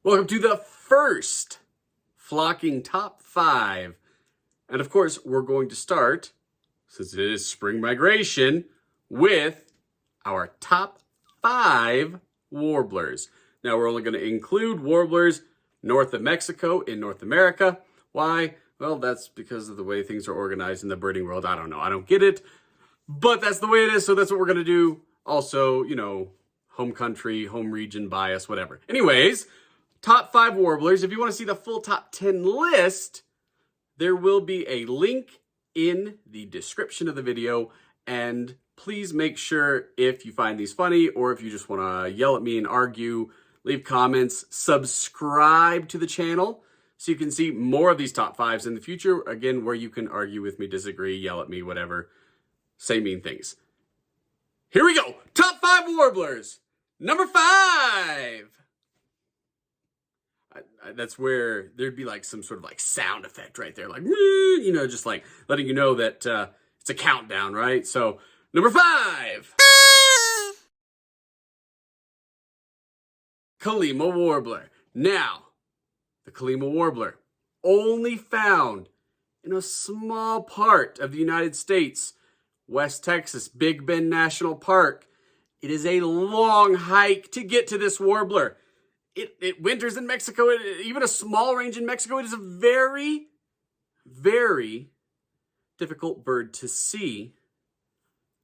Welcome to the first flocking top 5. And of course, we're going to start, since it is spring migration, with our top 5 warblers. Now, we're only going to include warblers north of Mexico in North America. Why? Well, that's because of the way things are organized in the birding world. I don't know. I don't get it. But that's the way it is, so that's what we're going to do. Also, you know, home country, home region bias, whatever. Anyways, top 5 warblers. If you want to see the full top 10 list, there will be a link in the description of the video. And please make sure, if you find these funny or if you just want to yell at me and argue, leave comments, subscribe to the channel so you can see more of these top 5s in the future. Again, where you can argue with me, disagree, yell at me, whatever, say mean things. Here we go. Top 5 warblers. Number 5. That's where there'd be like some sort of like sound effect right there. Like, you know, just like letting you know that it's a countdown, right? So, number 5. Kalima Warbler. Now, the Kalima Warbler, only found in a small part of the United States, West Texas, Big Bend National Park. It is a long hike to get to this warbler. It winters in Mexico, even a small range in Mexico. It is a very, very difficult bird to see,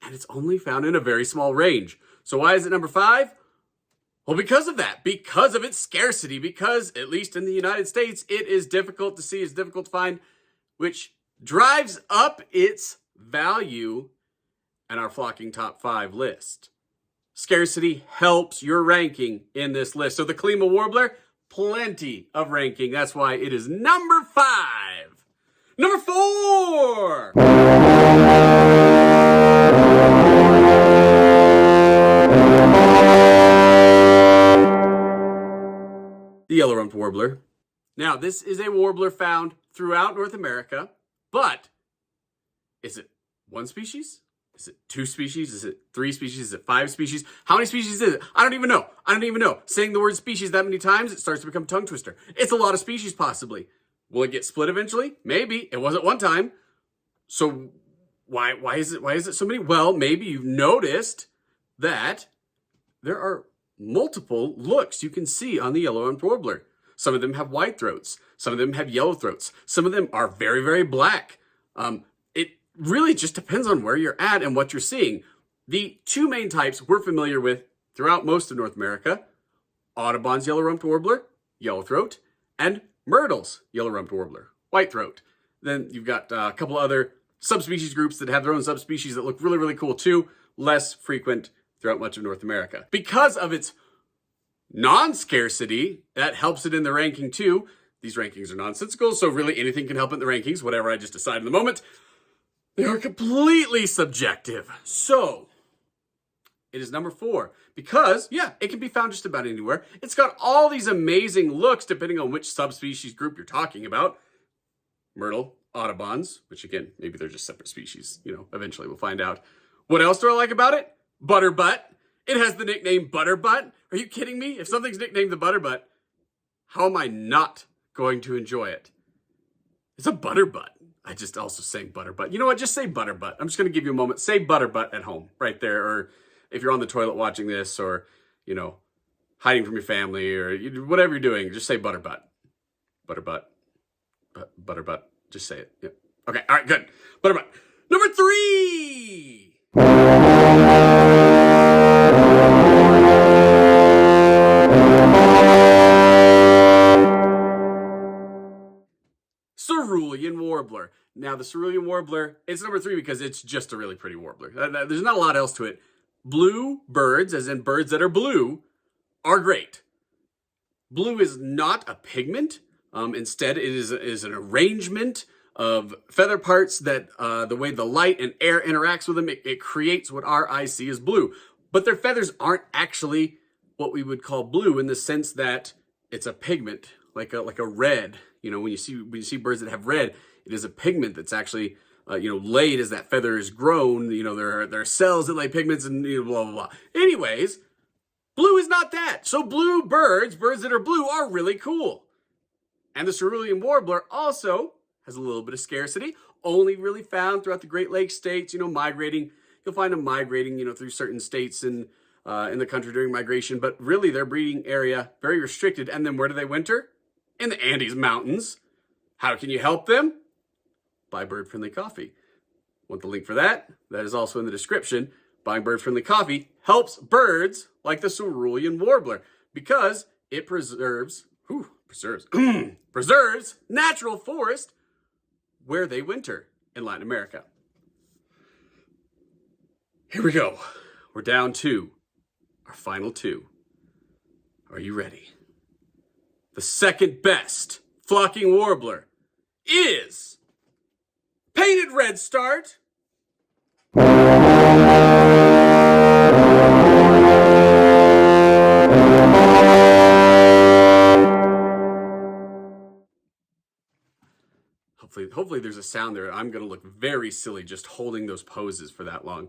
and it's only found in a very small range. So why is it number 5? Well, because of that, because of its scarcity, because, at least in the United States, it is difficult to see, it's difficult to find, which drives up its value in our flocking top 5 list. Scarcity helps your ranking in this list. So the Kalima Warbler, plenty of ranking. That's why it is number 5. Number 4. The Yellow Rumped Warbler. Now, this is a warbler found throughout North America, but is it one species? Is it 2 species? Is it 3 species? Is it 5 species? How many species is it? I don't even know. I don't even know. Saying the word species that many times, it starts to become a tongue twister. It's a lot of species, possibly. Will it get split eventually? Maybe. It was at one time. So why is it so many? Well, maybe you've noticed that there are multiple looks you can see on the Yellow Rumped Warbler. Some of them have white throats. Some of them have yellow throats. Some of them are very, very black. It really just depends on where you're at and what you're seeing. The 2 main types we're familiar with throughout most of North America: Audubon's Yellow Rumped Warbler, yellow throat, and Myrtle's Yellow Rumped Warbler, white throat. Then you've got a couple other subspecies groups that have their own subspecies that look really, really cool too, less frequent throughout much of North America. Because of its non-scarcity, that helps it in the ranking too. These rankings are nonsensical, so really anything can help in the rankings, whatever I just decide in the moment. They are completely subjective. So, it is number 4 because, yeah, it can be found just about anywhere. It's got all these amazing looks depending on which subspecies group you're talking about. Myrtle, Audubon's, which again, maybe they're just separate species. You know, eventually we'll find out. What else do I like about it? Butterbutt. It has the nickname Butterbutt. Are you kidding me? If something's nicknamed the Butterbutt, how am I not going to enjoy it? It's a Butterbutt. I just also saying Butterbutt. You know what? Just say Butterbutt. I'm just going to give you a moment. Say Butterbutt at home, right there. Or if you're on the toilet watching this, or, you know, hiding from your family, or whatever you're doing, just say Butterbutt. Butterbutt. Butterbutt. Just say it. Yep. Okay. All right. Good. Butterbutt. Number 3. Cerulean Warbler. Now, the Cerulean Warbler, it's number 3 because it's just a really pretty warbler. There's not a lot else to it. Blue birds, as in birds that are blue, are great. Blue is not a pigment. Instead, it is an arrangement of feather parts that the way the light and air interacts with them, it creates what our eyes see as blue. But their feathers aren't actually what we would call blue in the sense that it's a pigment, like a red. You know, when you see birds that have red, it is a pigment that's actually laid as that feather is grown. You know, there are cells that lay pigments and blah blah blah. Anyways, Blue is not that. So blue birds that are blue, are really cool. And the Cerulean Warbler also has a little bit of scarcity, only really found throughout the Great Lakes states, migrating. You'll find them migrating, through certain states in the country during migration, but really their breeding area, very restricted. And then where do they winter? In the Andes Mountains. How can you help them? Buy bird-friendly coffee. Want the link for that? That is also in the description. Buying bird-friendly coffee helps birds like the Cerulean Warbler because it preserves natural forest where they winter in Latin America. Here we go. We're down to our final two. Are you ready? The second best flocking warbler is painted redstart. Hopefully there's a sound there. I'm going to look very silly just holding those poses for that long.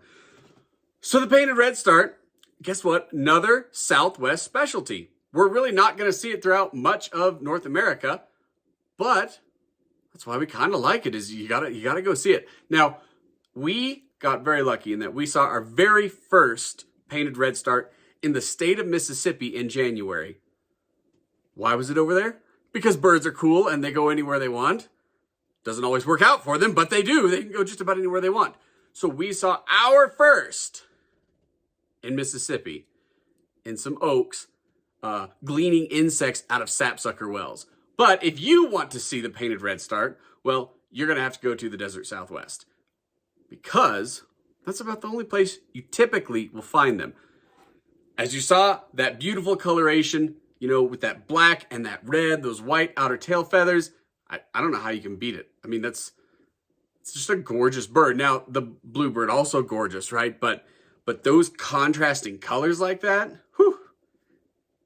So the painted redstart, guess what? Another Southwest specialty. We're really not going to see it throughout much of North America, but that's why we kind of like it, is you gotta go see it. Now, we got very lucky in that we saw our very first painted redstart in the state of Mississippi in January. Why was it over there? Because birds are cool and they go anywhere they want. Doesn't always work out for them, but they do. They can go just about anywhere they want. So we saw our first in Mississippi in some oaks, gleaning insects out of sapsucker wells. But if you want to see the painted redstart, well, you're going to have to go to the desert Southwest, because that's about the only place you typically will find them. As you saw, that beautiful coloration, with that black and that red, those white outer tail feathers, I don't know how you can beat it. I mean, it's just a gorgeous bird. Now, the bluebird also gorgeous, right? But those contrasting colors like that, whew,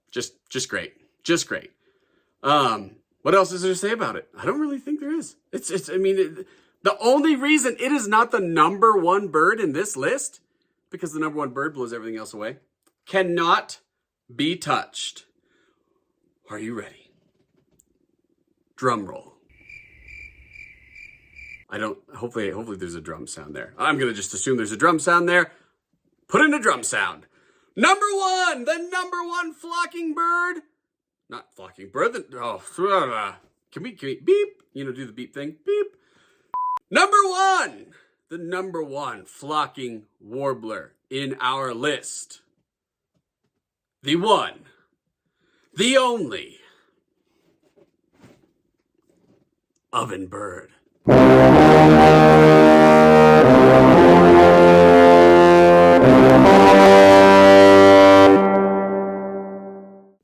just great. Just great. What else is there to say about it? I don't really think there is. The only reason it is not the number one bird in this list, because the number one bird blows everything else away, cannot be touched. Are you ready? Drum roll. Hopefully there's a drum sound there. I'm going to just assume there's a drum sound there. Put in a drum sound. Number one, the number one flocking bird. Not flocking bird. Can we beep? Do the beep thing. Beep. Number one, the number one flocking warbler in our list. The one, the only oven bird.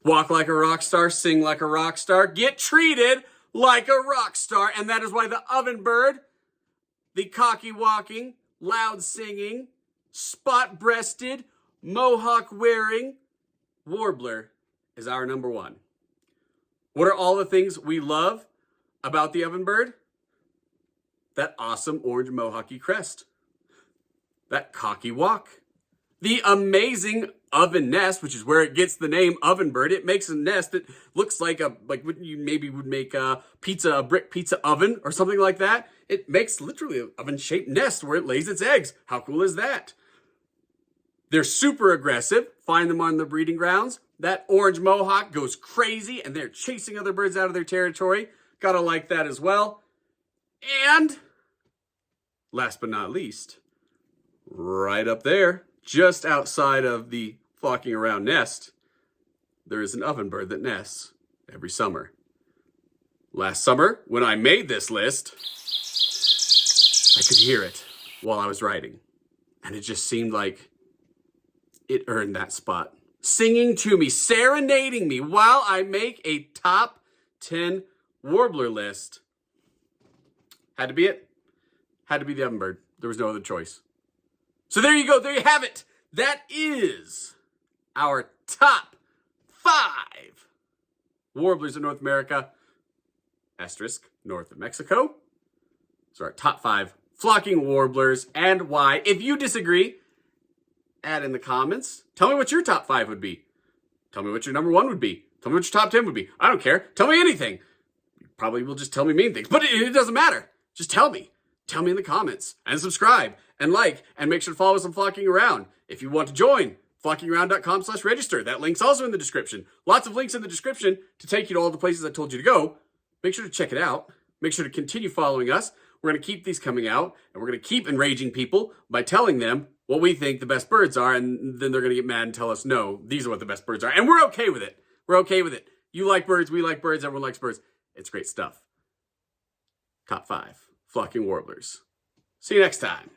Walk like a rock star, sing like a rock star, get treated like a rock star. And that is why the oven bird, the cocky walking, loud singing, spot breasted, mohawk wearing warbler is our number one. What are all the things we love about the oven bird? That awesome orange mohawky crest, that cocky walk, the amazing oven nest, which is where it gets the name oven bird. It makes a nest that looks like what you maybe would make a brick pizza oven or something like that. It makes literally an oven-shaped nest where it lays its eggs. How cool is that? They're super aggressive. Find them on the breeding grounds. That orange mohawk goes crazy and they're chasing other birds out of their territory. Gotta like that as well. And last but not least, right up there, just outside of the flocking around nest, there is an oven bird that nests every summer. Last summer, when I made this list, I could hear it while I was writing. And it just seemed like it earned that spot. Singing to me, serenading me while I make a top 10 warbler list. Had to be it. Had to be the oven bird. There was no other choice. So there you go. There you have it. That is our top 5 warblers in North America, asterisk, north of Mexico. So our top 5 flocking warblers and why. If you disagree, add in the comments. Tell me what your top 5 would be. Tell me what your number 1 would be. Tell me what your top 10 would be. I don't care. Tell me anything. You probably will just tell me mean things, but it doesn't matter. Just tell me. Tell me in the comments, and subscribe and like, and make sure to follow us on Flocking Around. If you want to join, flockingaround.com/register. That link's also in the description. Lots of links in the description to take you to all the places I told you to go. Make sure to check it out. Make sure to continue following us. We're going to keep these coming out, and we're going to keep enraging people by telling them what we think the best birds are, and then they're going to get mad and tell us, no, these are what the best birds are. And we're okay with it. We're okay with it. You like birds, we like birds, everyone likes birds. It's great stuff. Top 5 flocking warblers. See you next time.